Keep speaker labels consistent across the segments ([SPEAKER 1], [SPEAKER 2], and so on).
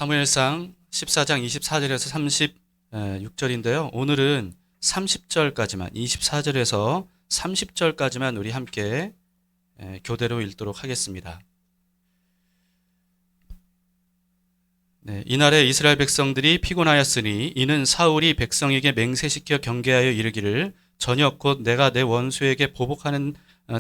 [SPEAKER 1] 사무엘상 14장 24절에서 36절인데요. 오늘은 30절까지만, 24절에서 30절까지만 우리 함께 교대로 읽도록 하겠습니다. 이날에 이스라엘 백성들이 피곤하였으니 이는 사울이 백성에게 맹세시켜 경계하여 이르기를 저녁 곧 내가 내 원수에게 보복하는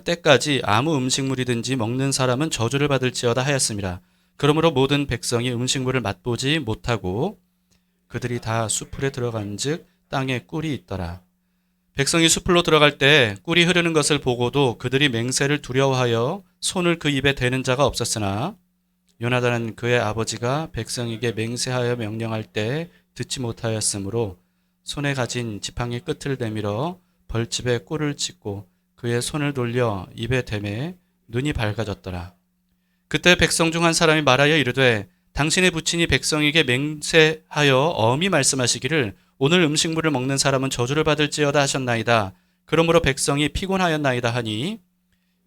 [SPEAKER 1] 때까지 아무 음식물이든지 먹는 사람은 저주를 받을지어다 하였습니다. 그러므로 모든 백성이 음식물을 맛보지 못하고 그들이 다 수풀에 들어간즉 땅에 꿀이 있더라. 백성이 수풀로 들어갈 때 꿀이 흐르는 것을 보고도 그들이 맹세를 두려워하여 손을 그 입에 대는 자가 없었으나 요나단은 그의 아버지가 백성에게 맹세하여 명령할 때 듣지 못하였으므로 손에 가진 지팡이 끝을 내밀어 벌집에 꿀을 찍고 그의 손을 돌려 입에 대매 눈이 밝아졌더라. 그때 백성 중 한 사람이 말하여 이르되 당신의 부친이 백성에게 맹세하여 엄히 말씀하시기를 오늘 음식물을 먹는 사람은 저주를 받을지어다 하셨나이다. 그러므로 백성이 피곤하였나이다 하니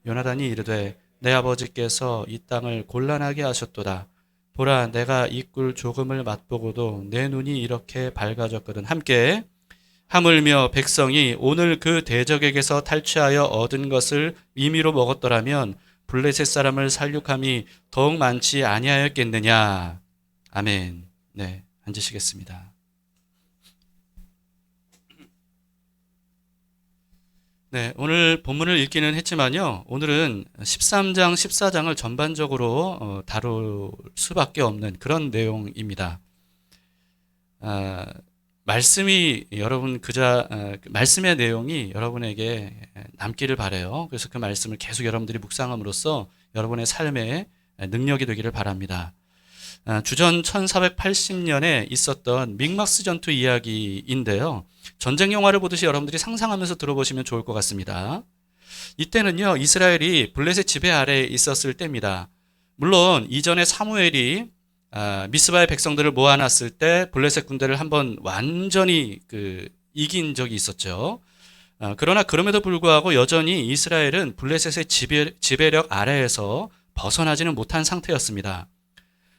[SPEAKER 1] 요나단이 이르되 내 아버지께서 이 땅을 곤란하게 하셨도다. 보라 내가 이 꿀 조금을 맛보고도 내 눈이 이렇게 밝아졌거든. 함께 하물며 백성이 오늘 그 대적에게서 탈취하여 얻은 것을 임의로 먹었더라면 블레셋 사람을 살육함이 더욱 많지 아니하였겠느냐. 아멘. 네, 앉으시겠습니다. 네, 오늘 본문을 읽기는 했지만요. 오늘은 13장, 14장을 전반적으로 다룰 수밖에 없는 그런 내용입니다. 말씀이 말씀의 내용이 여러분에게 남기를 바라요. 그래서 그 말씀을 계속 여러분들이 묵상함으로써 여러분의 삶에 능력이 되기를 바랍니다. 주전 1480년에 있었던 믹막스 전투 이야기인데요. 전쟁 영화를 보듯이 여러분들이 상상하면서 들어보시면 좋을 것 같습니다. 이때는요, 이스라엘이 블레셋 지배 아래에 있었을 때입니다. 물론 이전에 사무엘이 미스바의 백성들을 모아놨을 때 블레셋 군대를 한번 완전히 이긴 적이 있었죠. 그러나 그럼에도 불구하고 여전히 이스라엘은 블레셋의 지배력 아래에서 벗어나지는 못한 상태였습니다.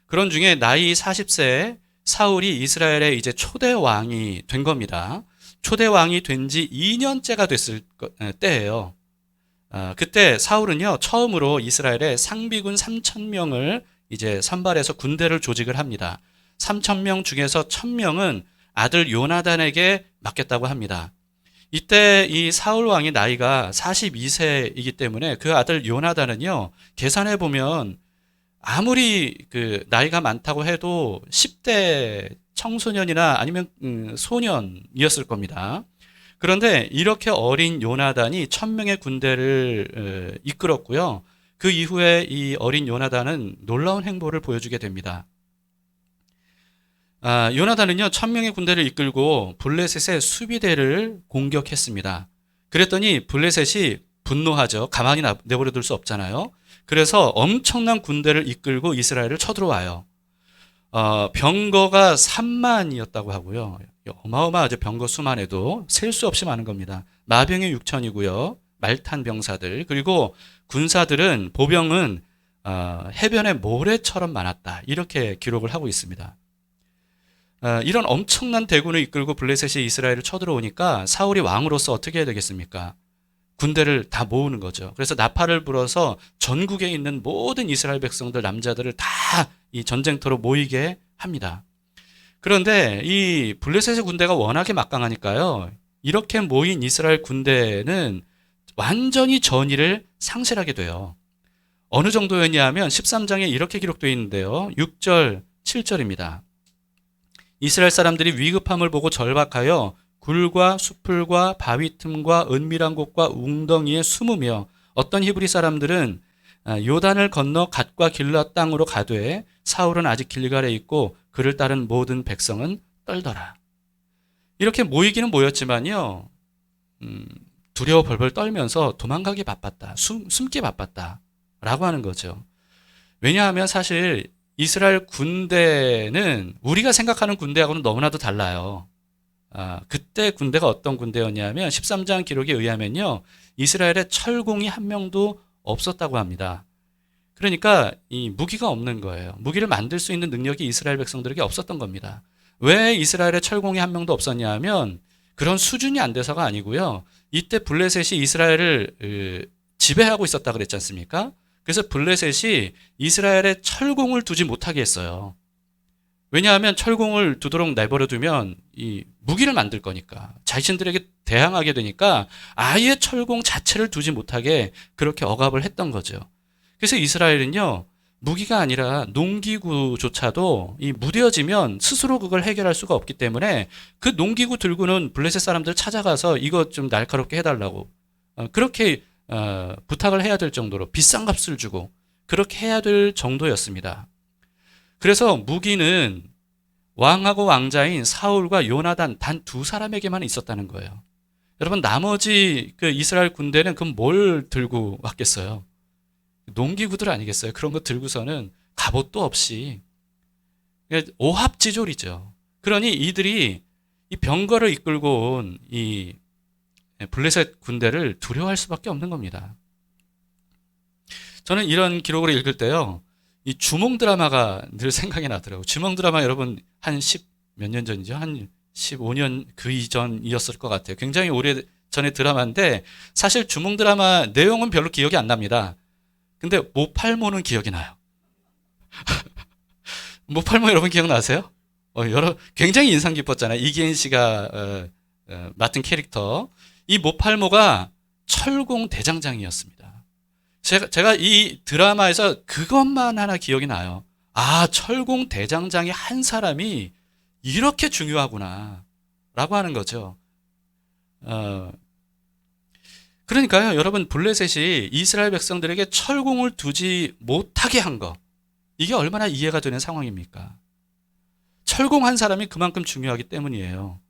[SPEAKER 1] 그런 중에 나이 40세에 사울이 이스라엘의 이제 초대 왕이 된 겁니다. 초대 왕이 된 지 2년째가 됐을 때예요. 그때 사울은요, 처음으로 이스라엘의 상비군 3,000명을 이제 선발해서 군대를 조직을 합니다. 3,000명 중에서 1,000명은 아들 요나단에게 맡겼다고 합니다. 이때 이 사울 왕의 나이가 42세이기 때문에 그 아들 요나단은요, 계산해 보면 아무리 나이가 많다고 해도 10대 청소년이나 아니면 소년이었을 겁니다. 그런데 이렇게 어린 요나단이 1,000명의 군대를 이끌었고요. 그 이후에 이 어린 요나단은 놀라운 행보를 보여주게 됩니다. 요나단은요, 1,000명의 군대를 이끌고 블레셋의 수비대를 공격했습니다. 그랬더니 블레셋이 분노하죠. 가만히 내버려둘 수 없잖아요. 그래서 엄청난 군대를 이끌고 이스라엘을 쳐들어와요. 병거가 3만이었다고 하고요. 어마어마하죠. 병거 수만 해도 셀 수 없이 많은 겁니다. 마병이 6천이고요. 말탄 병사들, 그리고 군사들은, 보병은 해변의 모래처럼 많았다. 이렇게 기록을 하고 있습니다. 이런 엄청난 대군을 이끌고 블레셋이 이스라엘을 쳐들어오니까 사울이 왕으로서 어떻게 해야 되겠습니까? 군대를 다 모으는 거죠. 그래서 나팔을 불어서 전국에 있는 모든 이스라엘 백성들, 남자들을 다 이 전쟁터로 모이게 합니다. 그런데 이 블레셋의 군대가 워낙에 막강하니까요, 이렇게 모인 이스라엘 군대는 완전히 전의를 상실하게 돼요. 어느 정도였냐면 13장에 이렇게 기록되어 있는데요. 6절, 7절입니다. 이스라엘 사람들이 위급함을 보고 절박하여 굴과 수풀과 바위 틈과 은밀한 곳과 웅덩이에 숨으며 어떤 히브리 사람들은 요단을 건너 갓과 길라 땅으로 가되 사울은 아직 길갈에 있고 그를 따른 모든 백성은 떨더라. 이렇게 모이기는 모였지만요, 두려워 벌벌 떨면서 도망가기 바빴다. 숨기 바빴다. 라고 하는 거죠. 왜냐하면 사실 이스라엘 군대는 우리가 생각하는 군대하고는 너무나도 달라요. 그때 군대가 어떤 군대였냐면 13장 기록에 의하면요, 이스라엘에 철공이 한 명도 없었다고 합니다. 그러니까 이 무기가 없는 거예요. 무기를 만들 수 있는 능력이 이스라엘 백성들에게 없었던 겁니다. 왜 이스라엘에 철공이 한 명도 없었냐 하면 그런 수준이 안 돼서가 아니고요. 이때 블레셋이 이스라엘을 지배하고 있었다 그랬지 않습니까? 그래서 블레셋이 이스라엘에 철공을 두지 못하게 했어요. 왜냐하면 철공을 두도록 내버려 두면 이 무기를 만들 거니까 자신들에게 대항하게 되니까 아예 철공 자체를 두지 못하게 그렇게 억압을 했던 거죠. 그래서 이스라엘은요, 무기가 아니라 농기구조차도 이 무뎌지면 스스로 그걸 해결할 수가 없기 때문에 그 농기구 들고는 블레셋 사람들 찾아가서 이거 좀 날카롭게 해달라고 그렇게 부탁을 해야 될 정도로 비싼 값을 주고 그렇게 해야 될 정도였습니다. 그래서 무기는 왕하고 왕자인 사울과 요나단 단 두 사람에게만 있었다는 거예요. 여러분, 나머지 그 이스라엘 군대는 그럼 뭘 들고 왔겠어요? 농기구들 아니겠어요? 그런 거 들고서는 갑옷도 없이 오합지졸이죠. 그러니 이들이 이 병거를 이끌고 온 이 블레셋 군대를 두려워할 수밖에 없는 겁니다. 저는 이런 기록을 읽을 때요, 이 주몽 드라마가 늘 생각이 나더라고요. 주몽 드라마 여러분 한 10 몇 년 전이죠? 한 15년 그 이전이었을 것 같아요. 굉장히 오래 전의 드라마인데 사실 주몽 드라마 내용은 별로 기억이 안 납니다. 근데 모팔모는 기억이 나요. 모팔모 여러분 기억나세요? 굉장히 인상 깊었잖아요. 이기인 씨가 맡은 캐릭터. 이 모팔모가 철공 대장장이었습니다. 제가 이 드라마에서 그것만 하나 기억이 나요. 아, 철공 대장장이 한 사람이 이렇게 중요하구나 라고 하는 거죠. 그러니까요, 여러분, 블레셋이 이스라엘 백성들에게 철공을 두지 못하게 한 거, 이게 얼마나 이해가 되는 상황입니까? 철공한 사람이 그만큼 중요하기 때문이에요.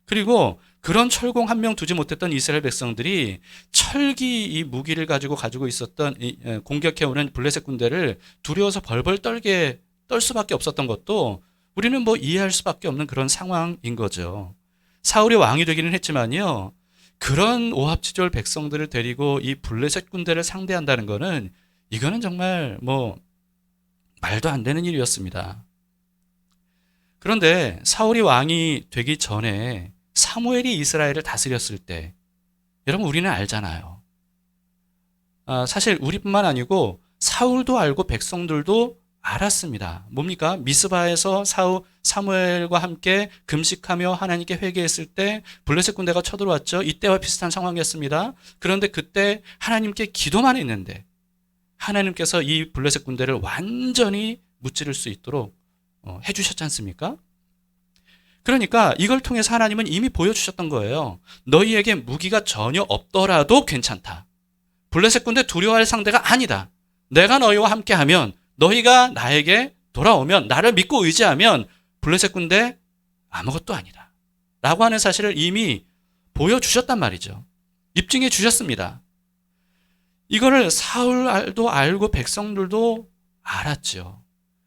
[SPEAKER 1] 그리고 그런 철공 한 명 두지 못했던 이스라엘 백성들이 철기 이 무기를 가지고 있었던 공격해오는 블레셋 군대를 두려워서 벌벌 떨 수밖에 없었던 것도 우리는 뭐 이해할 수밖에 없는 그런 상황인 거죠. 사울이 왕이 되기는 했지만요, 그런 오합지졸 백성들을 데리고 이 블레셋 군대를 상대한다는 거는 이거는 정말 뭐 말도 안 되는 일이었습니다. 그런데 사울이 왕이 되기 전에 사무엘이 이스라엘을 다스렸을 때 여러분 우리는 알잖아요. 사실 우리뿐만 아니고 사울도 알고 백성들도 알았습니다. 뭡니까? 미스바에서 사무엘과 함께 금식하며 하나님께 회개했을 때 블레셋 군대가 쳐들어왔죠. 이때와 비슷한 상황이었습니다. 그런데 그때 하나님께 기도만 했는데 하나님께서 이 블레셋 군대를 완전히 무찌를 수 있도록 해주셨지 않습니까? 그러니까 이걸 통해서 하나님은 이미 보여주셨던 거예요. 너희에게 무기가 전혀 없더라도 괜찮다. 블레셋 군대 두려워할 상대가 아니다. 내가 너희와 함께하면, 너희가 나에게 돌아오면, 나를 믿고 의지하면 블레셋 군대 아무것도 아니다 라고 하는 사실을 이미 보여주셨단 말이죠. 입증해 주셨습니다. 이거를 사울도 알고 백성들도 알았죠.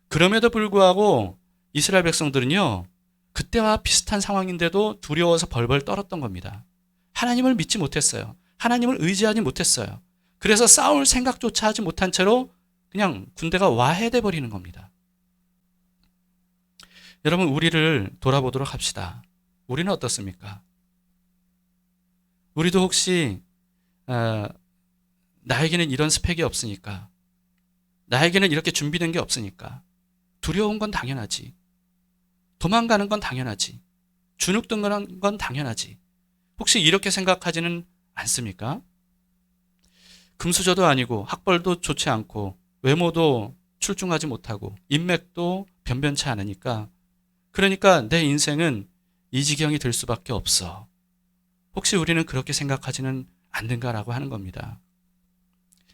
[SPEAKER 1] 그럼에도 불구하고 이스라엘 백성들은요, 그때와 비슷한 상황인데도 두려워서 벌벌 떨었던 겁니다. 하나님을 믿지 못했어요. 하나님을 의지하지 못했어요. 그래서 싸울 생각조차 하지 못한 채로 그냥 군대가 와해돼 버리는 겁니다. 여러분, 우리를 돌아보도록 합시다. 우리는 어떻습니까? 우리도 혹시 나에게는 이런 스펙이 없으니까, 나에게는 이렇게 준비된 게 없으니까 두려운 건 당연하지, 도망가는 건 당연하지, 주눅드는 건 당연하지, 혹시 이렇게 생각하지는 않습니까? 금수저도 아니고 학벌도 좋지 않고 외모도 출중하지 못하고 인맥도 변변치 않으니까, 그러니까 내 인생은 이 지경이 될 수밖에 없어. 혹시 우리는 그렇게 생각하지는 않는가라고 하는 겁니다.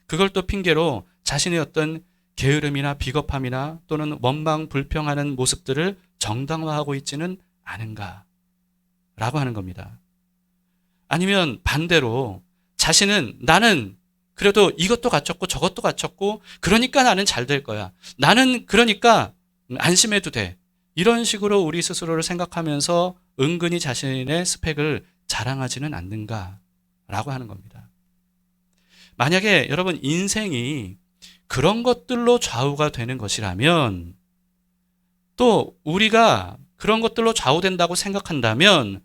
[SPEAKER 1] 그걸 또 핑계로 자신의 어떤 게으름이나 비겁함이나 또는 원망 불평하는 모습들을 정당화하고 있지는 않은가라고 하는 겁니다. 아니면 반대로 자신은, 나는 그래도 이것도 갖췄고 저것도 갖췄고 그러니까 나는 잘 될 거야, 나는 그러니까 안심해도 돼, 이런 식으로 우리 스스로를 생각하면서 은근히 자신의 스펙을 자랑하지는 않는가라고 하는 겁니다. 만약에 여러분 인생이 그런 것들로 좌우가 되는 것이라면, 또 우리가 그런 것들로 좌우된다고 생각한다면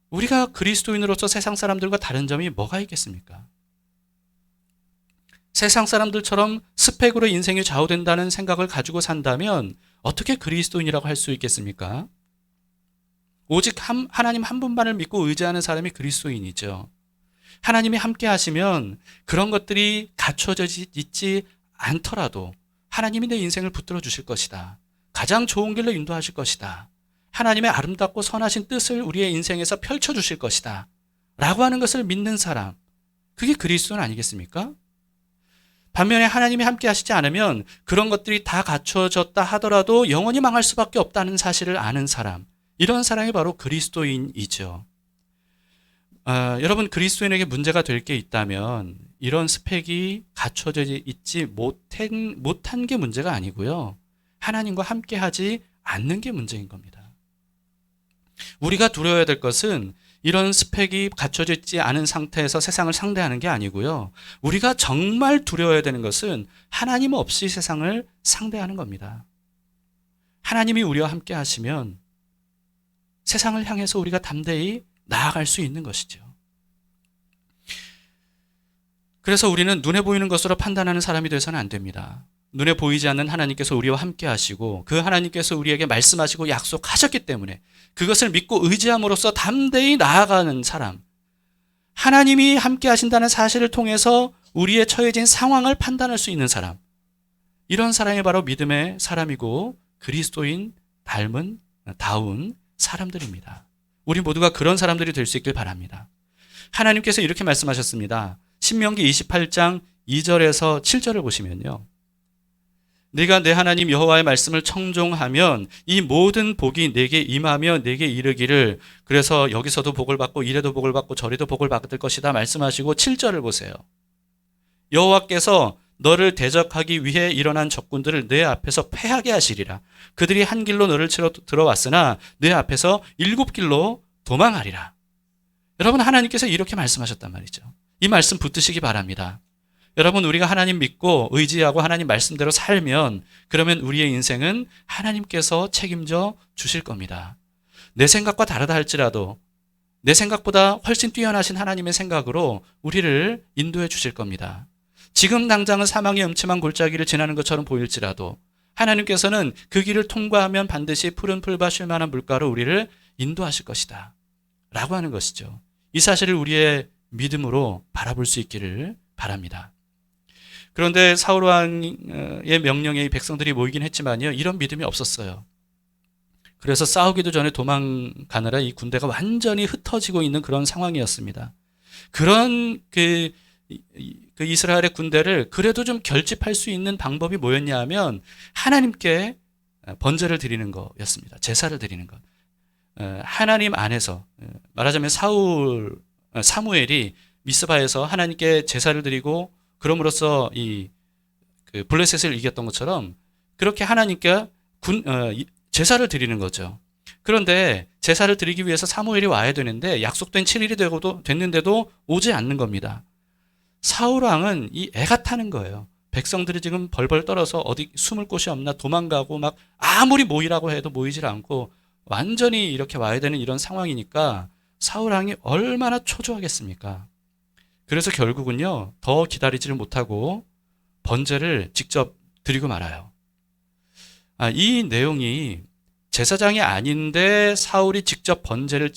[SPEAKER 1] 우리가 그리스도인으로서 세상 사람들과 다른 점이 뭐가 있겠습니까? 세상 사람들처럼 스펙으로 인생이 좌우된다는 생각을 가지고 산다면 어떻게 그리스도인이라고 할 수 있겠습니까? 오직 하나님 한 분만을 믿고 의지하는 사람이 그리스도인이죠. 하나님이 함께 하시면 그런 것들이 갖춰져 있지 않더라도 하나님이 내 인생을 붙들어 주실 것이다. 가장 좋은 길로 인도하실 것이다. 하나님의 아름답고 선하신 뜻을 우리의 인생에서 펼쳐주실 것이다. 라고 하는 것을 믿는 사람, 그게 그리스도는 아니겠습니까? 반면에 하나님이 함께 하시지 않으면 그런 것들이 다 갖춰졌다 하더라도 영원히 망할 수밖에 없다는 사실을 아는 사람, 이런 사람이 바로 그리스도인이죠. 여러분, 그리스도인에게 문제가 될 게 있다면 이런 스펙이 갖춰져 있지 못한 게 문제가 아니고요. 하나님과 함께 하지 않는 게 문제인 겁니다. 우리가 두려워야 될 것은 이런 스펙이 갖춰져 있지 않은 상태에서 세상을 상대하는 게 아니고요. 우리가 정말 두려워야 되는 것은 하나님 없이 세상을 상대하는 겁니다. 하나님이 우리와 함께 하시면 세상을 향해서 우리가 담대히 나아갈 수 있는 것이죠. 그래서 우리는 눈에 보이는 것으로 판단하는 사람이 되어서는 안 됩니다. 눈에 보이지 않는 하나님께서 우리와 함께 하시고 그 하나님께서 우리에게 말씀하시고 약속하셨기 때문에 그것을 믿고 의지함으로써 담대히 나아가는 사람, 하나님이 함께 하신다는 사실을 통해서 우리의 처해진 상황을 판단할 수 있는 사람, 이런 사람이 바로 믿음의 사람이고 그리스도인 다운 사람들입니다. 우리 모두가 그런 사람들이 될 수 있길 바랍니다. 하나님께서 이렇게 말씀하셨습니다. 신명기 28장 2절에서 7절을 보시면요. 네가 내 하나님 여호와의 말씀을 청종하면 이 모든 복이 내게 임하며 내게 이르기를, 그래서 여기서도 복을 받고 이래도 복을 받고 저래도 복을 받을 것이다 말씀하시고 7절을 보세요. 여호와께서 너를 대적하기 위해 일어난 적군들을 내 앞에서 패하게 하시리라. 그들이 한 길로 너를 치러 들어왔으나 내 앞에서 7길로 도망하리라. 여러분, 하나님께서 이렇게 말씀하셨단 말이죠. 이 말씀 붙드시기 바랍니다. 여러분, 우리가 하나님 믿고 의지하고 하나님 말씀대로 살면 그러면 우리의 인생은 하나님께서 책임져 주실 겁니다. 내 생각과 다르다 할지라도 내 생각보다 훨씬 뛰어나신 하나님의 생각으로 우리를 인도해 주실 겁니다. 지금 당장은 사망의 음침한 골짜기를 지나는 것처럼 보일지라도 하나님께서는 그 길을 통과하면 반드시 푸른 풀과 쉴만한 물가로 우리를 인도하실 것이다 라고 하는 것이죠. 이 사실을 우리의 믿음으로 바라볼 수 있기를 바랍니다. 그런데 사울 왕의 명령에 백성들이 모이긴 했지만요, 이런 믿음이 없었어요. 그래서 싸우기도 전에 도망가느라 이 군대가 완전히 흩어지고 있는 그런 상황이었습니다. 그런 그 이스라엘의 군대를 그래도 좀 결집할 수 있는 방법이 뭐였냐 하면 하나님께 번제를 드리는 거였습니다. 제사를 드리는 것. 하나님 안에서 말하자면 사무엘이 미스바에서 하나님께 제사를 드리고 그럼으로써 그 블레셋을 이겼던 것처럼 그렇게 하나님께 제사를 드리는 거죠. 그런데 제사를 드리기 위해서 사무엘이 와야 되는데 약속된 7일이 됐는데도 오지 않는 겁니다. 사울 왕은 이 애가 타는 거예요. 백성들이 지금 벌벌 떨어서 어디 숨을 곳이 없나 도망가고 막 아무리 모이라고 해도 모이질 않고 완전히 이렇게 와야 되는 이런 상황이니까 사울 왕이 얼마나 초조하겠습니까? 그래서 결국은요, 더 기다리지를 못하고 번제를 직접 드리고 말아요. 이 내용이 제사장이 아닌데 사울이 직접 번제를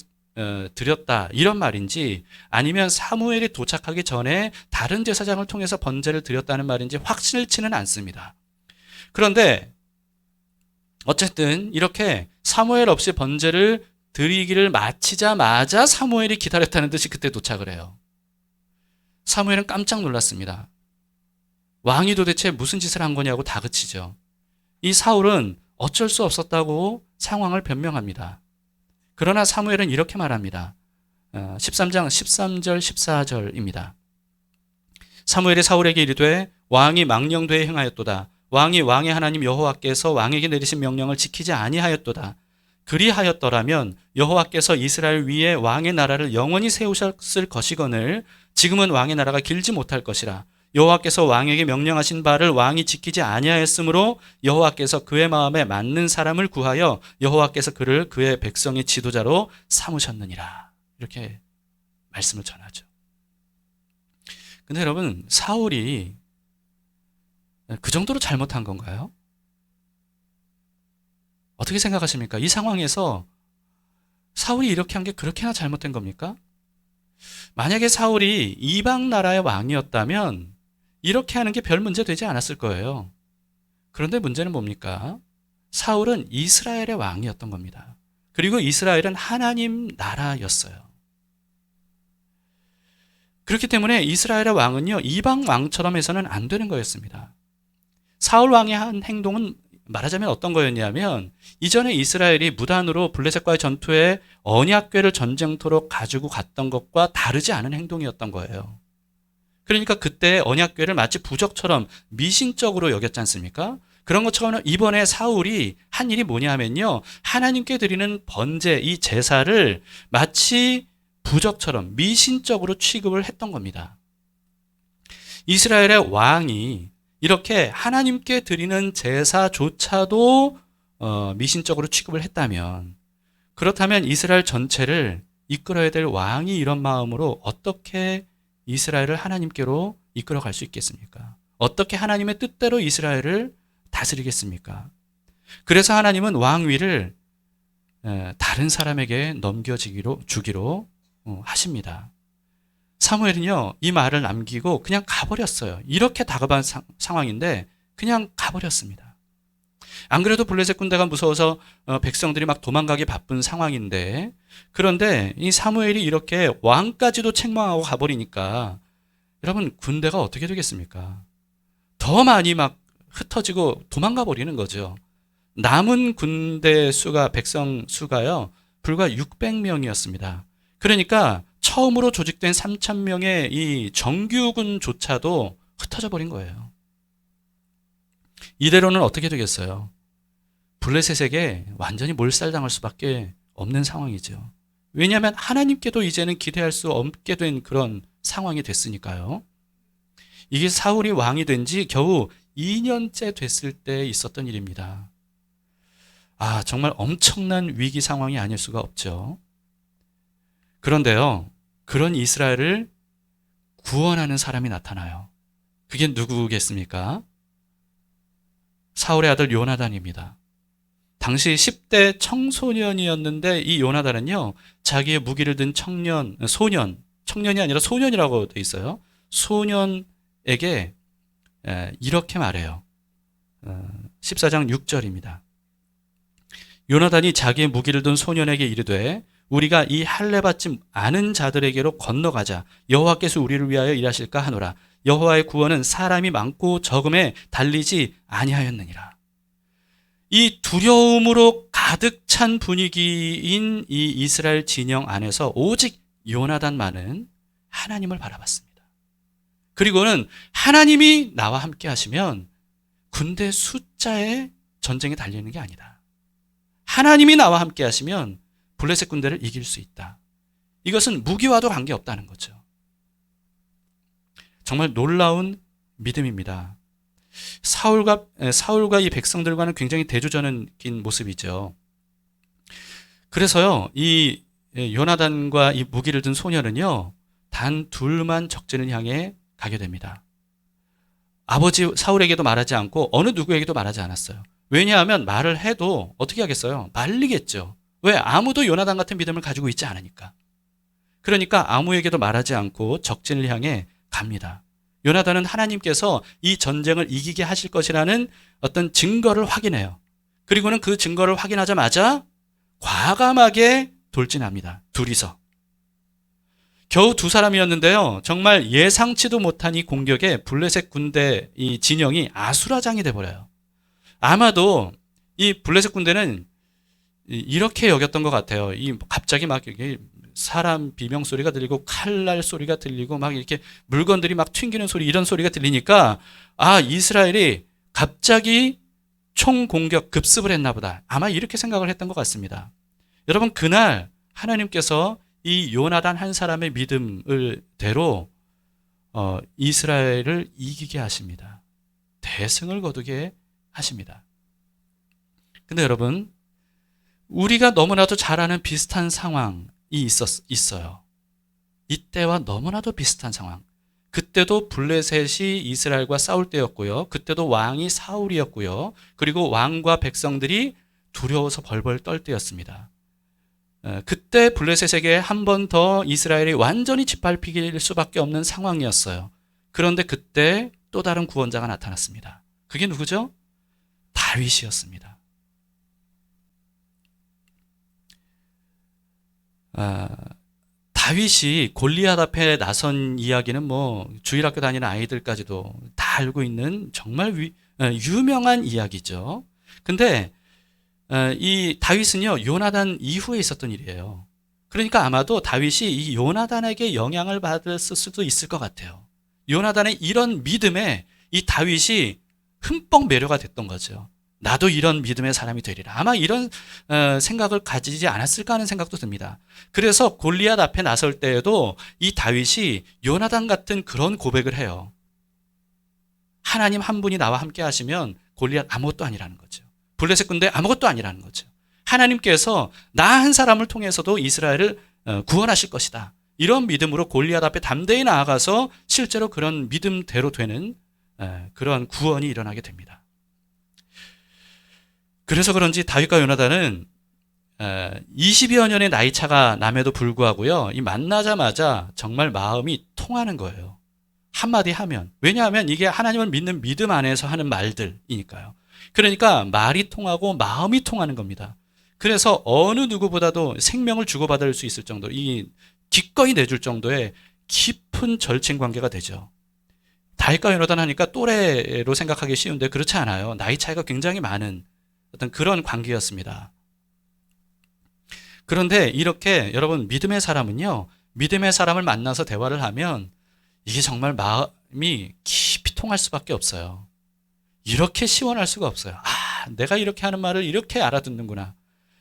[SPEAKER 1] 드렸다 이런 말인지 아니면 사무엘이 도착하기 전에 다른 제사장을 통해서 번제를 드렸다는 말인지 확실치는 않습니다. 그런데 어쨌든 이렇게 사무엘 없이 번제를 드리기를 마치자마자 사무엘이 기다렸다는 듯이 그때 도착을 해요. 사무엘은 깜짝 놀랐습니다. 왕이 도대체 무슨 짓을 한 거냐고 다그치죠. 이 사울은 어쩔 수 없었다고 상황을 변명합니다. 그러나 사무엘은 이렇게 말합니다. 13장 13절 14절입니다. 사무엘이 사울에게 이르되 왕이 망령되이 행하였도다. 왕이 왕의 하나님 여호와께서 왕에게 내리신 명령을 지키지 아니하였도다. 그리하였더라면 여호와께서 이스라엘 위에 왕의 나라를 영원히 세우셨을 것이거늘 지금은 왕의 나라가 길지 못할 것이라. 여호와께서 왕에게 명령하신 바를 왕이 지키지 아니하였으므로 여호와께서 그의 마음에 맞는 사람을 구하여 여호와께서 그를 그의 백성의 지도자로 삼으셨느니라. 이렇게 말씀을 전하죠. 근데 여러분, 사울이 그 정도로 잘못한 건가요? 어떻게 생각하십니까? 이 상황에서 사울이 이렇게 한 게 그렇게나 잘못된 겁니까? 만약에 사울이 이방 나라의 왕이었다면 이렇게 하는 게 별 문제 되지 않았을 거예요. 그런데 문제는 뭡니까? 사울은 이스라엘의 왕이었던 겁니다. 그리고 이스라엘은 하나님 나라였어요. 그렇기 때문에 이스라엘의 왕은요, 이방 왕처럼 해서는 안 되는 거였습니다. 사울 왕의 한 행동은 말하자면 어떤 거였냐면, 이전에 이스라엘이 무단으로 블레셋과의 전투에 언약궤를 전쟁터로 가지고 갔던 것과 다르지 않은 행동이었던 거예요. 그러니까 그때 언약궤를 마치 부적처럼 미신적으로 여겼지 않습니까? 그런 것처럼 이번에 사울이 한 일이 뭐냐 하면요, 하나님께 드리는 번제, 이 제사를 마치 부적처럼 미신적으로 취급을 했던 겁니다. 이스라엘의 왕이 이렇게 하나님께 드리는 제사조차도 미신적으로 취급을 했다면, 그렇다면 이스라엘 전체를 이끌어야 될 왕이 이런 마음으로 어떻게 이스라엘을 하나님께로 이끌어갈 수 있겠습니까? 어떻게 하나님의 뜻대로 이스라엘을 다스리겠습니까? 그래서 하나님은 왕위를 다른 사람에게 주기로 하십니다. 사무엘은요, 이 말을 남기고 그냥 가버렸어요. 이렇게 다급한 상황인데 그냥 가버렸습니다. 안 그래도 블레셋 군대가 무서워서 백성들이 막 도망가기 바쁜 상황인데, 그런데 이 사무엘이 이렇게 왕까지도 책망하고 가버리니까 여러분, 군대가 어떻게 되겠습니까? 더 많이 막 흩어지고 도망가 버리는 거죠. 남은 군대 수가, 백성 수가요, 불과 600명이었습니다. 그러니까 처음으로 조직된 3,000명의 이 정규군조차도 흩어져 버린 거예요. 이대로는 어떻게 되겠어요? 블레셋에게 완전히 몰살당할 수밖에 없는 상황이죠. 왜냐하면 하나님께도 이제는 기대할 수 없게 된 그런 상황이 됐으니까요. 이게 사울이 왕이 된 지 겨우 2년째 됐을 때 있었던 일입니다. 정말 엄청난 위기 상황이 아닐 수가 없죠. 그런데요, 그런 이스라엘을 구원하는 사람이 나타나요. 그게 누구겠습니까? 사울의 아들 요나단입니다. 당시 10대 청소년이었는데 이 요나단은요, 자기의 무기를 든 청년이 아니라 소년이라고 돼 있어요. 소년에게 이렇게 말해요. 14장 6절입니다. 요나단이 자기의 무기를 든 소년에게 이르되 우리가 이 할례 받지 않은 자들에게로 건너가자. 여호와께서 우리를 위하여 일하실까 하노라. 여호와의 구원은 사람이 많고 적음에 달리지 아니하였느니라. 이 두려움으로 가득 찬 분위기인 이 이스라엘 진영 안에서 오직 요나단만은 하나님을 바라봤습니다. 그리고는 하나님이 나와 함께 하시면 군대 숫자에 전쟁에 달리는 게 아니다. 하나님이 나와 함께 하시면 블레셋 군대를 이길 수 있다. 이것은 무기와도 관계없다는 거죠. 정말 놀라운 믿음입니다. 사울과 이 백성들과는 굉장히 대조적인 모습이죠. 그래서요, 이 요나단과 이 무기를 든 소년은요, 단 둘만 적진을 향해 가게 됩니다. 아버지 사울에게도 말하지 않고 어느 누구에게도 말하지 않았어요. 왜냐하면 말을 해도 어떻게 하겠어요? 말리겠죠. 왜? 아무도 요나단 같은 믿음을 가지고 있지 않으니까. 그러니까 아무에게도 말하지 않고 적진을 향해 갑니다. 요나단은 하나님께서 이 전쟁을 이기게 하실 것이라는 어떤 증거를 확인해요. 그리고는 그 증거를 확인하자마자 과감하게 돌진합니다. 둘이서. 겨우 두 사람이었는데요, 정말 예상치도 못한 이 공격에 블레셋 군대 이 진영이 아수라장이 돼버려요. 아마도 이 블레셋 군대는 이렇게 여겼던 것 같아요. 갑자기 막 이렇게 사람 비명 소리가 들리고 칼날 소리가 들리고 막 이렇게 물건들이 막 튕기는 소리, 이런 소리가 들리니까 이스라엘이 갑자기 총 공격 급습을 했나 보다. 아마 이렇게 생각을 했던 것 같습니다. 여러분, 그날 하나님께서 이 요나단 한 사람의 믿음을 대로 이스라엘을 이기게 하십니다. 대승을 거두게 하십니다. 근데 여러분, 우리가 너무나도 잘 아는 비슷한 상황이 있어요. 이때와 너무나도 비슷한 상황. 그때도 블레셋이 이스라엘과 싸울 때였고요. 그때도 왕이 사울이었고요. 그리고 왕과 백성들이 두려워서 벌벌 떨 때였습니다. 그때 블레셋에게 한 번 더 이스라엘이 완전히 짓밟힐 수밖에 없는 상황이었어요. 그런데 그때 또 다른 구원자가 나타났습니다. 그게 누구죠? 다윗이었습니다. 다윗이 골리앗 앞에 나선 이야기는 뭐 주일학교 다니는 아이들까지도 다 알고 있는 정말 유명한 이야기죠. 근데 이 다윗은요, 요나단 이후에 있었던 일이에요. 그러니까 아마도 다윗이 이 요나단에게 영향을 받을 수도 있을 것 같아요. 요나단의 이런 믿음에 이 다윗이 흠뻑 매료가 됐던 거죠. 나도 이런 믿음의 사람이 되리라. 아마 이런 생각을 가지지 않았을까 하는 생각도 듭니다. 그래서 골리앗 앞에 나설 때에도 이 다윗이 요나단 같은 그런 고백을 해요. 하나님 한 분이 나와 함께 하시면 골리앗 아무것도 아니라는 거죠. 블레셋 군대 아무것도 아니라는 거죠. 하나님께서 나 한 사람을 통해서도 이스라엘을 구원하실 것이다. 이런 믿음으로 골리앗 앞에 담대히 나아가서 실제로 그런 믿음대로 되는 그런 구원이 일어나게 됩니다. 그래서 그런지 다윗과 요나단은 20여 년의 나이 차가 남에도 불구하고요, 이 만나자마자 정말 마음이 통하는 거예요. 한마디 하면. 왜냐하면 이게 하나님을 믿는 믿음 안에서 하는 말들이니까요. 그러니까 말이 통하고 마음이 통하는 겁니다. 그래서 어느 누구보다도 생명을 주고받을 수 있을 정도, 이 기꺼이 내줄 정도의 깊은 절친 관계가 되죠. 다윗과 요나단 하니까 또래로 생각하기 쉬운데 그렇지 않아요. 나이 차이가 굉장히 많은 어떤 그런 관계였습니다. 그런데 이렇게 여러분, 믿음의 사람은요, 믿음의 사람을 만나서 대화를 하면 이게 정말 마음이 깊이 통할 수밖에 없어요. 이렇게 시원할 수가 없어요. 내가 이렇게 하는 말을 이렇게 알아듣는구나.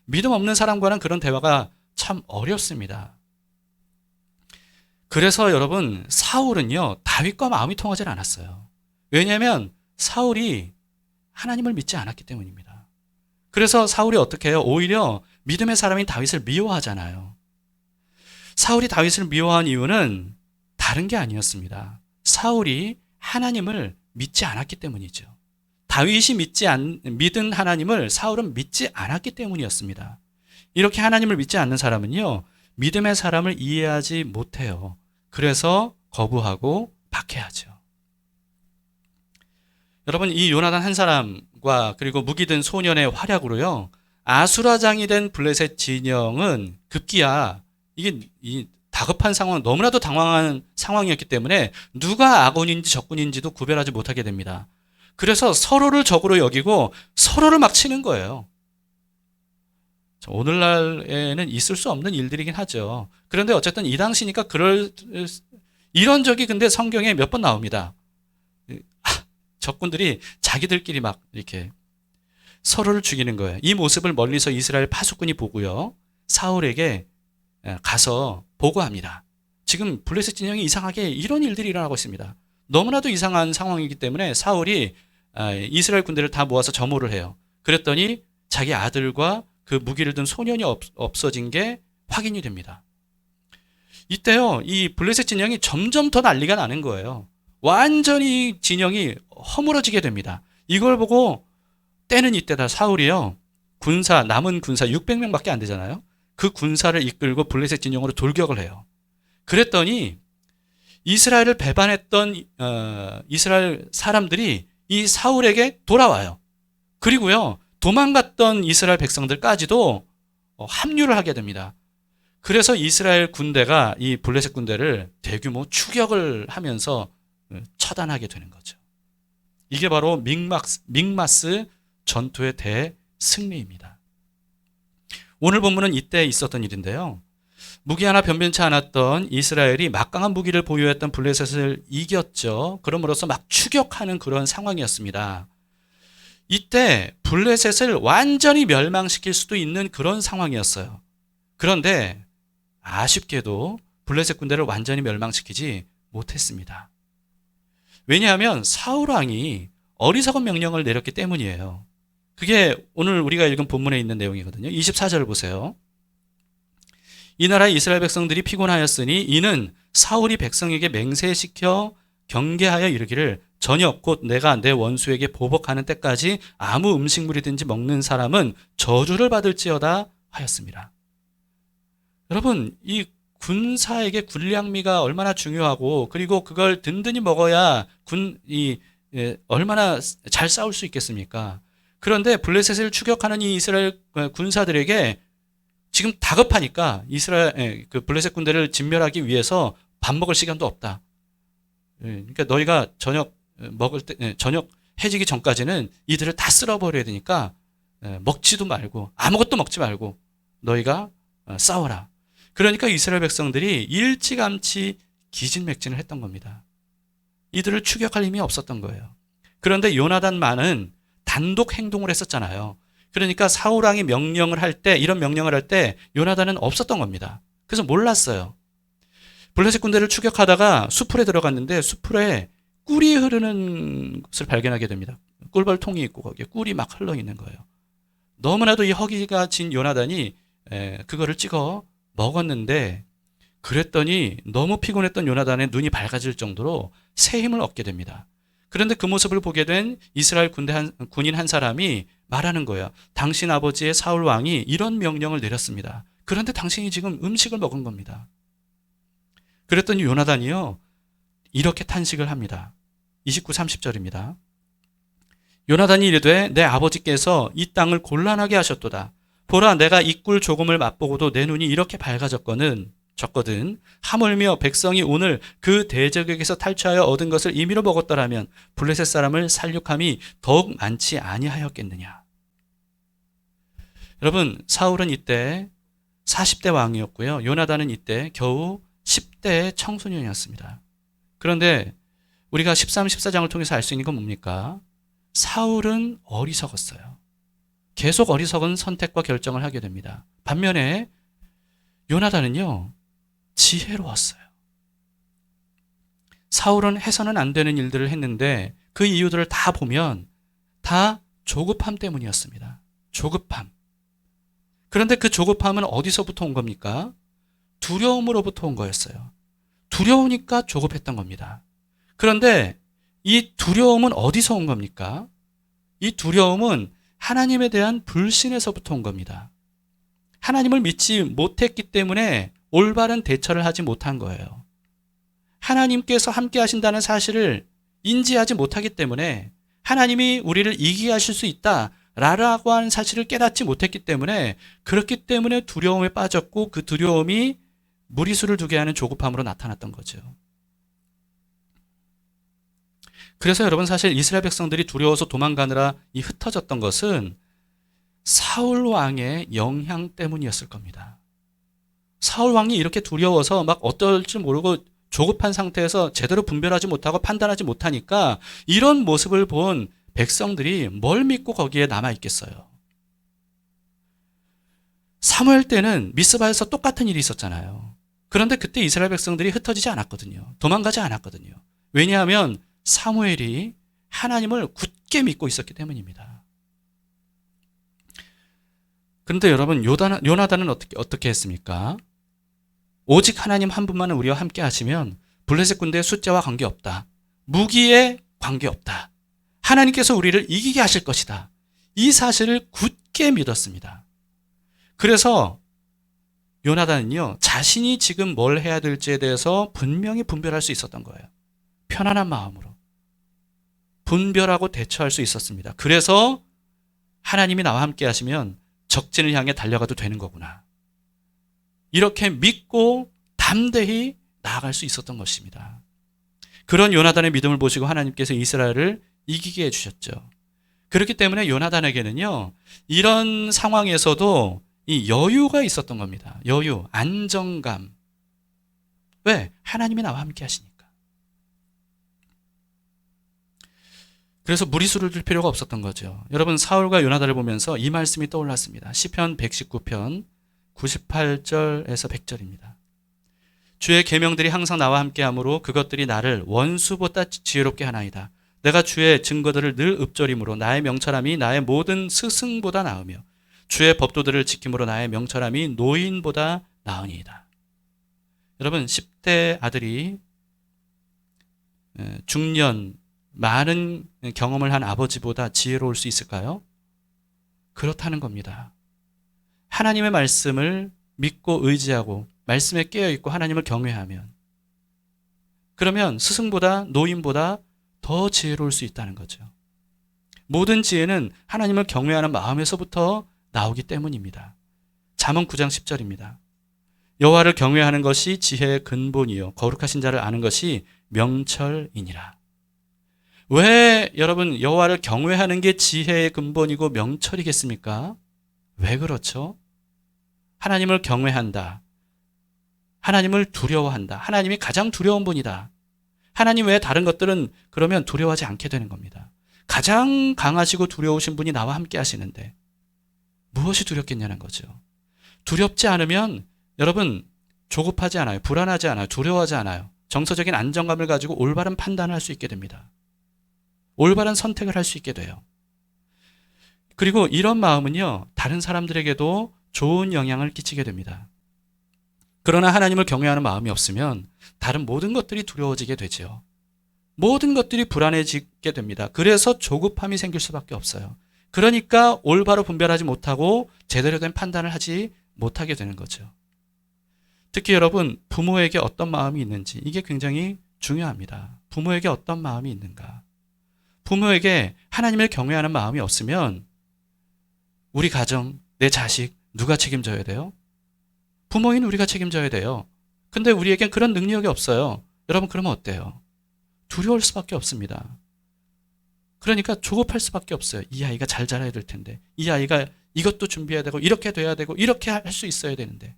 [SPEAKER 1] 믿음 없는 사람과는 그런 대화가 참 어렵습니다. 그래서 여러분, 사울은요, 다윗과 마음이 통하지 않았어요. 왜냐하면 사울이 하나님을 믿지 않았기 때문입니다. 그래서 사울이 어떻게 해요? 오히려 믿음의 사람인 다윗을 미워하잖아요. 사울이 다윗을 미워한 이유는 다른 게 아니었습니다. 사울이 하나님을 믿지 않았기 때문이죠. 다윗이 믿은 하나님을 사울은 믿지 않았기 때문이었습니다. 이렇게 하나님을 믿지 않는 사람은요, 믿음의 사람을 이해하지 못해요. 그래서 거부하고 박해하죠. 여러분, 이 요나단 한 사람과 그리고 무기 든 소년의 활약으로요, 아수라장이 된 블레셋 진영은 급기야 이 다급한 상황, 너무나도 당황한 상황이었기 때문에 누가 아군인지 적군인지도 구별하지 못하게 됩니다. 그래서 서로를 적으로 여기고 서로를 막 치는 거예요. 오늘날에는 있을 수 없는 일들이긴 하죠. 그런데 어쨌든 이 당시니까 이런 적이 근데 성경에 몇 번 나옵니다. 적군들이 자기들끼리 막 이렇게 서로를 죽이는 거예요. 이 모습을 멀리서 이스라엘 파수꾼이 보고요, 사울에게 가서 보고합니다. 지금 블레셋 진영이 이상하게 이런 일들이 일어나고 있습니다. 너무나도 이상한 상황이기 때문에 사울이 이스라엘 군대를 다 모아서 점호를 해요. 그랬더니 자기 아들과 그 무기를 든 소년이 없어진 게 확인이 됩니다. 이때요, 이 블레셋 진영이 점점 더 난리가 나는 거예요. 완전히 진영이 허물어지게 됩니다. 이걸 보고 때는 이때다 사울이요, 남은 군사 600명밖에 안 되잖아요. 그 군사를 이끌고 블레셋 진영으로 돌격을 해요. 그랬더니 이스라엘을 배반했던 이스라엘 사람들이 이 사울에게 돌아와요. 그리고요, 도망갔던 이스라엘 백성들까지도 합류를 하게 됩니다. 그래서 이스라엘 군대가 이 블레셋 군대를 대규모 추격을 하면서 처단하게 되는 거죠. 이게 바로 믹마스 전투의 대승리입니다. 오늘 본문은 이때 있었던 일인데요, 무기 하나 변변치 않았던 이스라엘이 막강한 무기를 보유했던 블레셋을 이겼죠. 그럼으로써 막 추격하는 그런 상황이었습니다. 이때 블레셋을 완전히 멸망시킬 수도 있는 그런 상황이었어요. 그런데 아쉽게도 블레셋 군대를 완전히 멸망시키지 못했습니다. 왜냐하면 사울 왕이 어리석은 명령을 내렸기 때문이에요. 그게 오늘 우리가 읽은 본문에 있는 내용이거든요. 24절을 보세요. 이 나라의 이스라엘 백성들이 피곤하였으니 이는 사울이 백성에게 맹세시켜 경계하여 이르기를 저녁 곧 내가 내 원수에게 보복하는 때까지 아무 음식물이든지 먹는 사람은 저주를 받을지어다 하였습니다. 여러분, 이 군사에게 군량미가 얼마나 중요하고 그리고 그걸 든든히 먹어야 얼마나 잘 싸울 수 있겠습니까? 그런데 블레셋을 추격하는 이 이스라엘 군사들에게 지금 다급하니까 그 블레셋 군대를 진멸하기 위해서 밥 먹을 시간도 없다. 그러니까 너희가 저녁 먹을 때, 저녁 해지기 전까지는 이들을 다 쓸어버려야 되니까 먹지도 말고 아무것도 먹지 말고 너희가 싸워라. 그러니까 이스라엘 백성들이 일찌감치 기진맥진을 했던 겁니다. 이들을 추격할 힘이 없었던 거예요. 그런데 요나단만은 단독 행동을 했었잖아요. 그러니까 사울 왕이 명령을 할 때, 이런 명령을 할 때 요나단은 없었던 겁니다. 그래서 몰랐어요. 블레셋 군대를 추격하다가 수풀에 들어갔는데 수풀에 꿀이 흐르는 것을 발견하게 됩니다. 꿀벌통이 있고 거기에 꿀이 막 흘러 있는 거예요. 너무나도 이 허기가 진 요나단이 그거를 찍어 먹었는데 그랬더니 너무 피곤했던 요나단의 눈이 밝아질 정도로 새 힘을 얻게 됩니다. 그런데 그 모습을 보게 된 이스라엘 군인 한 사람이 말하는 거예요. 당신 아버지의 사울 왕이 이런 명령을 내렸습니다. 그런데 당신이 지금 음식을 먹은 겁니다. 그랬더니 요나단이요, 이렇게 탄식을 합니다. 29, 30절입니다. 요나단이 이르되 내 아버지께서 이 땅을 곤란하게 하셨도다. 보라, 내가 이 꿀 조금을 맛보고도 내 눈이 이렇게 밝아졌거든. 하물며 백성이 오늘 그 대적에게서 탈취하여 얻은 것을 임의로 먹었더라면 블레셋 사람을 살육함이 더욱 많지 아니하였겠느냐. 여러분, 사울은 이때 40대 왕이었고요. 요나단은 이때 겨우 10대 청소년이었습니다. 그런데 우리가 13, 14장을 통해서 알 수 있는 건 뭡니까? 사울은 어리석었어요. 계속 어리석은 선택과 결정을 하게 됩니다. 반면에 요나단은요, 지혜로웠어요. 사울은 해서는 안 되는 일들을 했는데 그 이유들을 다 보면 다 조급함 때문이었습니다. 조급함. 그런데 그 조급함은 어디서부터 온 겁니까? 두려움으로부터 온 거였어요. 두려우니까 조급했던 겁니다. 그런데 이 두려움은 어디서 온 겁니까? 이 두려움은 하나님에 대한 불신에서부터 온 겁니다. 하나님을 믿지 못했기 때문에 올바른 대처를 하지 못한 거예요. 하나님께서 함께 하신다는 사실을 인지하지 못하기 때문에 하나님이 우리를 이기게 하실 수 있다라고 하는 사실을 깨닫지 못했기 때문에 그렇기 때문에 두려움에 빠졌고 그 두려움이 무리수를 두게 하는 조급함으로 나타났던 거죠. 그래서 여러분, 사실 이스라엘 백성들이 두려워서 도망가느라 이 흩어졌던 것은 사울 왕의 영향 때문이었을 겁니다. 사울 왕이 이렇게 두려워서 막 어떨 줄 모르고 조급한 상태에서 제대로 분별하지 못하고 판단하지 못하니까 이런 모습을 본 백성들이 뭘 믿고 거기에 남아 있겠어요. 사무엘 때는 미스바에서 똑같은 일이 있었잖아요. 그런데 그때 이스라엘 백성들이 흩어지지 않았거든요. 도망가지 않았거든요. 왜냐하면 사무엘이 하나님을 굳게 믿고 있었기 때문입니다. 그런데 여러분, 요나단은 어떻게 했습니까? 오직 하나님 한 분만은 우리와 함께 하시면 블레셋 군대의 숫자와 관계없다. 무기에 관계없다. 하나님께서 우리를 이기게 하실 것이다. 이 사실을 굳게 믿었습니다. 그래서 요나단은요, 자신이 지금 뭘 해야 될지에 대해서 분명히 분별할 수 있었던 거예요. 편안한 마음으로 분별하고 대처할 수 있었습니다. 그래서 하나님이 나와 함께 하시면 적진을 향해 달려가도 되는 거구나. 이렇게 믿고 담대히 나아갈 수 있었던 것입니다. 그런 요나단의 믿음을 보시고 하나님께서 이스라엘을 이기게 해주셨죠. 그렇기 때문에 요나단에게는요, 이런 상황에서도 이 여유가 있었던 겁니다. 여유, 안정감. 왜? 하나님이 나와 함께 하시니까. 그래서 무리수를 둘 필요가 없었던 거죠. 여러분, 사울과 요나단을 보면서 이 말씀이 떠올랐습니다. 시편 119편 98절에서 100절입니다. 주의 계명들이 항상 나와 함께하므로 그것들이 나를 원수보다 지혜롭게 하나이다. 내가 주의 증거들을 늘 읊조림으로 나의 명철함이 나의 모든 스승보다 나으며 주의 법도들을 지킴으로 나의 명철함이 노인보다 나으니이다. 여러분, 10대 아들이 중년 많은 경험을 한 아버지보다 지혜로울 수 있을까요? 그렇다는 겁니다. 하나님의 말씀을 믿고 의지하고 말씀에 깨어있고 하나님을 경외하면, 그러면 스승보다 노인보다 더 지혜로울 수 있다는 거죠. 모든 지혜는 하나님을 경외하는 마음에서부터 나오기 때문입니다. 잠언 9장 10절입니다. 여호와를 경외하는 것이 지혜의 근본이요 거룩하신 자를 아는 것이 명철이니라. 왜 여러분 여호와를 경외하는 게 지혜의 근본이고 명철이겠습니까? 왜 그렇죠? 하나님을 경외한다. 하나님을 두려워한다. 하나님이 가장 두려운 분이다. 하나님 외에 다른 것들은 그러면 두려워하지 않게 되는 겁니다. 가장 강하시고 두려우신 분이 나와 함께 하시는데 무엇이 두렵겠냐는 거죠. 두렵지 않으면 여러분 조급하지 않아요. 불안하지 않아요. 두려워하지 않아요. 정서적인 안정감을 가지고 올바른 판단을 할 수 있게 됩니다. 올바른 선택을 할 수 있게 돼요. 그리고 이런 마음은요, 다른 사람들에게도 좋은 영향을 끼치게 됩니다. 그러나 하나님을 경외하는 마음이 없으면 다른 모든 것들이 두려워지게 되죠. 모든 것들이 불안해지게 됩니다. 그래서 조급함이 생길 수밖에 없어요. 그러니까 올바로 분별하지 못하고 제대로 된 판단을 하지 못하게 되는 거죠. 특히 여러분, 부모에게 어떤 마음이 있는지 이게 굉장히 중요합니다. 부모에게 어떤 마음이 있는가. 부모에게 하나님을 경외하는 마음이 없으면 우리 가정, 내 자식 누가 책임져야 돼요? 부모인 우리가 책임져야 돼요. 근데 우리에겐 그런 능력이 없어요. 여러분, 그러면 어때요? 두려울 수밖에 없습니다. 그러니까 조급할 수밖에 없어요. 이 아이가 잘 자라야 될 텐데, 이 아이가 이것도 준비해야 되고 이렇게 돼야 되고 이렇게 할 수 있어야 되는데,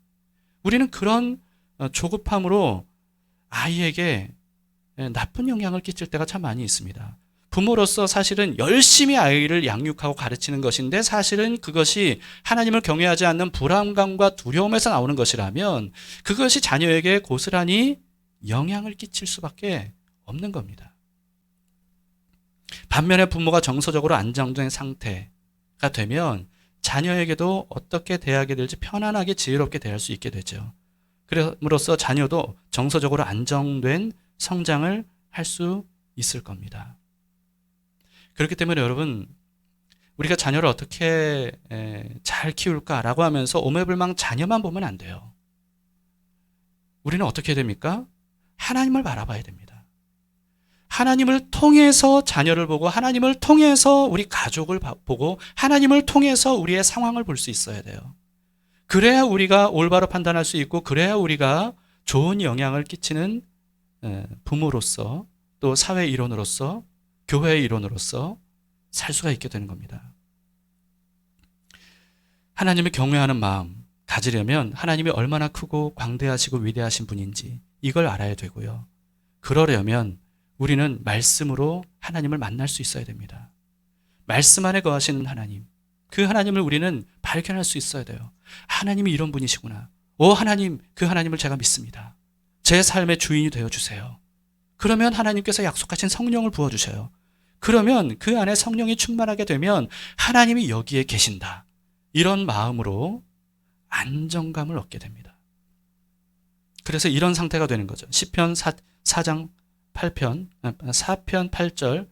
[SPEAKER 1] 우리는 그런 조급함으로 아이에게 나쁜 영향을 끼칠 때가 참 많이 있습니다. 부모로서 사실은 열심히 아이를 양육하고 가르치는 것인데 사실은 그것이 하나님을 경외하지 않는 불안감과 두려움에서 나오는 것이라면 그것이 자녀에게 고스란히 영향을 끼칠 수밖에 없는 겁니다. 반면에 부모가 정서적으로 안정된 상태가 되면 자녀에게도 어떻게 대하게 될지 편안하게 지혜롭게 대할 수 있게 되죠. 그럼으로써 자녀도 정서적으로 안정된 성장을 할 수 있을 겁니다. 그렇기 때문에 여러분, 우리가 자녀를 어떻게 잘 키울까라고 하면서 오매불망 자녀만 보면 안 돼요. 우리는 어떻게 해야 됩니까? 하나님을 바라봐야 됩니다. 하나님을 통해서 자녀를 보고 하나님을 통해서 우리 가족을 보고 하나님을 통해서 우리의 상황을 볼 수 있어야 돼요. 그래야 우리가 올바로 판단할 수 있고 그래야 우리가 좋은 영향을 끼치는 부모로서 또 사회 일원으로서 교회의 일원으로서 살 수가 있게 되는 겁니다. 하나님을 경외하는 마음 가지려면 하나님이 얼마나 크고 광대하시고 위대하신 분인지 이걸 알아야 되고요. 그러려면 우리는 말씀으로 하나님을 만날 수 있어야 됩니다. 말씀 안에 거하시는 하나님, 그 하나님을 우리는 발견할 수 있어야 돼요. 하나님이 이런 분이시구나. 오 하나님, 그 하나님을 제가 믿습니다. 제 삶의 주인이 되어주세요. 그러면 하나님께서 약속하신 성령을 부어주셔요. 그러면 그 안에 성령이 충만하게 되면 하나님이 여기에 계신다. 이런 마음으로 안정감을 얻게 됩니다. 그래서 이런 상태가 되는 거죠. 시편 4장 8편, 4편 8절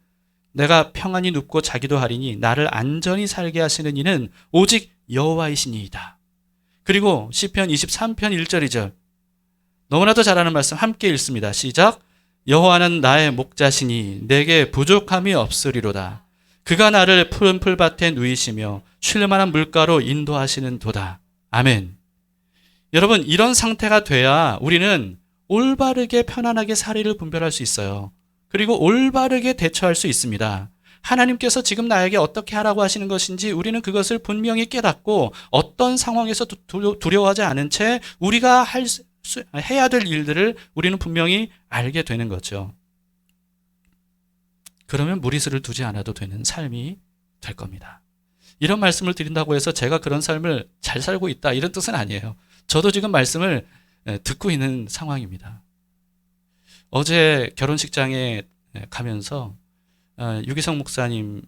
[SPEAKER 1] 내가 평안히 눕고 자기도 하리니 나를 안전히 살게 하시는 이는 오직 여호와이시니이다. 그리고 시편 23편 1절 2절 너무나도 잘 아는 말씀 함께 읽습니다. 시작. 여호와는 나의 목자시니 내게 부족함이 없으리로다. 그가 나를 푸른 풀밭에 누이시며 쉴 만한 물가로 인도하시는 도다. 아멘. 여러분, 이런 상태가 돼야 우리는 올바르게 편안하게 사리를 분별할 수 있어요. 그리고 올바르게 대처할 수 있습니다. 하나님께서 지금 나에게 어떻게 하라고 하시는 것인지 우리는 그것을 분명히 깨닫고 어떤 상황에서 두려워하지 않은 채 우리가 해야 될 일들을 우리는 분명히 알게 되는 거죠. 그러면 무리수를 두지 않아도 되는 삶이 될 겁니다. 이런 말씀을 드린다고 해서 제가 그런 삶을 잘 살고 있다 이런 뜻은 아니에요. 저도 지금 말씀을 듣고 있는 상황입니다. 어제 결혼식장에 가면서 유기성 목사님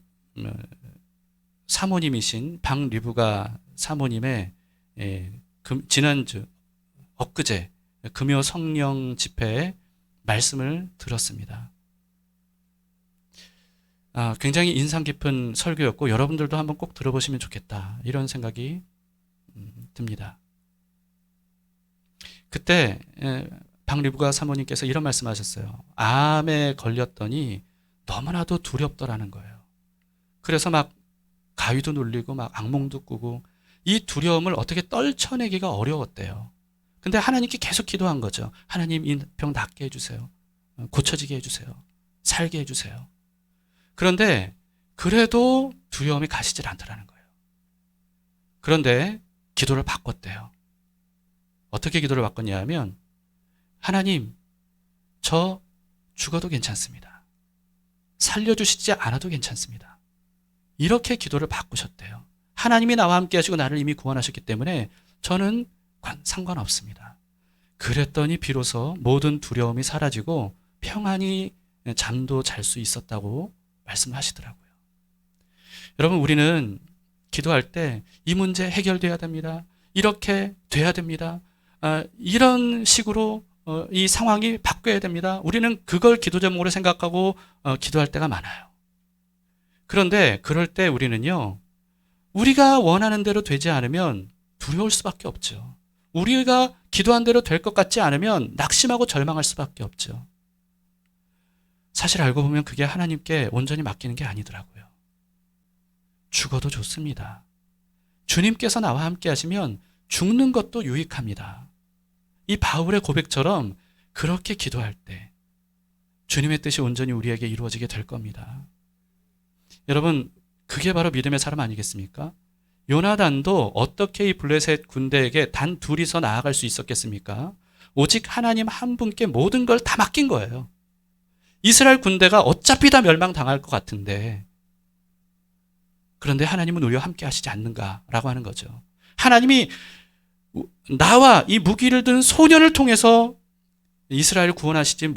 [SPEAKER 1] 사모님이신 박리부가 사모님의 지난주 엊그제 금요 성령 집회에 말씀을 들었습니다. 굉장히 인상 깊은 설교였고 여러분들도 한번 꼭 들어보시면 좋겠다 이런 생각이 듭니다. 그때 박리부가 사모님께서 이런 말씀하셨어요. 암에 걸렸더니 너무나도 두렵더라는 거예요. 그래서 막 가위도 눌리고 막 악몽도 꾸고 이 두려움을 어떻게 떨쳐내기가 어려웠대요. 근데 하나님께 계속 기도한 거죠. 하나님 이 병 낫게 해주세요. 고쳐지게 해주세요. 살게 해주세요. 그런데 그래도 두려움이 가시질 않더라는 거예요. 그런데 기도를 바꿨대요. 어떻게 기도를 바꿨냐 하면 하나님 저 죽어도 괜찮습니다. 살려주시지 않아도 괜찮습니다. 이렇게 기도를 바꾸셨대요. 하나님이 나와 함께 하시고 나를 이미 구원하셨기 때문에 저는 상관없습니다. 그랬더니 비로소 모든 두려움이 사라지고 평안히 잠도 잘 수 있었다고 말씀하시더라고요. 여러분 우리는 기도할 때 이 문제 해결돼야 됩니다. 이렇게 돼야 됩니다. 이런 식으로 이 상황이 바뀌어야 됩니다. 우리는 그걸 기도 제목으로 생각하고 기도할 때가 많아요. 그런데 그럴 때 우리는요. 우리가 원하는 대로 되지 않으면 두려울 수밖에 없죠. 우리가 기도한 대로 될 것 같지 않으면 낙심하고 절망할 수밖에 없죠. 사실 알고 보면 그게 하나님께 온전히 맡기는 게 아니더라고요. 죽어도 좋습니다. 주님께서 나와 함께 하시면 죽는 것도 유익합니다. 이 바울의 고백처럼 그렇게 기도할 때 주님의 뜻이 온전히 우리에게 이루어지게 될 겁니다. 여러분 그게 바로 믿음의 사람 아니겠습니까? 요나단도 어떻게 이 블레셋 군대에게 단 둘이서 나아갈 수 있었겠습니까? 오직 하나님 한 분께 모든 걸 다 맡긴 거예요. 이스라엘 군대가 어차피 다 멸망당할 것 같은데 그런데 하나님은 우리와 함께 하시지 않는가라고 하는 거죠. 하나님이 나와 이 무기를 든 소년을 통해서 이스라엘을 구원하시지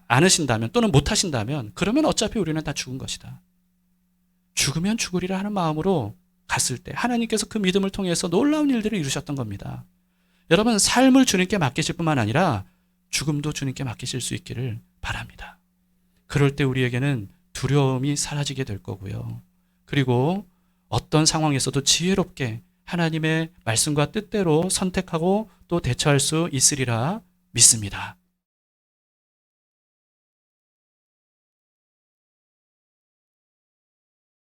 [SPEAKER 1] 않으신다면 또는 못하신다면 그러면 어차피 우리는 다 죽은 것이다. 죽으면 죽으리라 하는 마음으로 갔을 때 하나님께서 그 믿음을 통해서 놀라운 일들을 이루셨던 겁니다. 여러분 삶을 주님께 맡기실 뿐만 아니라 죽음도 주님께 맡기실 수 있기를 바랍니다. 그럴 때 우리에게는 두려움이 사라지게 될 거고요. 그리고 어떤 상황에서도 지혜롭게 하나님의 말씀과 뜻대로 선택하고 또 대처할 수 있으리라 믿습니다.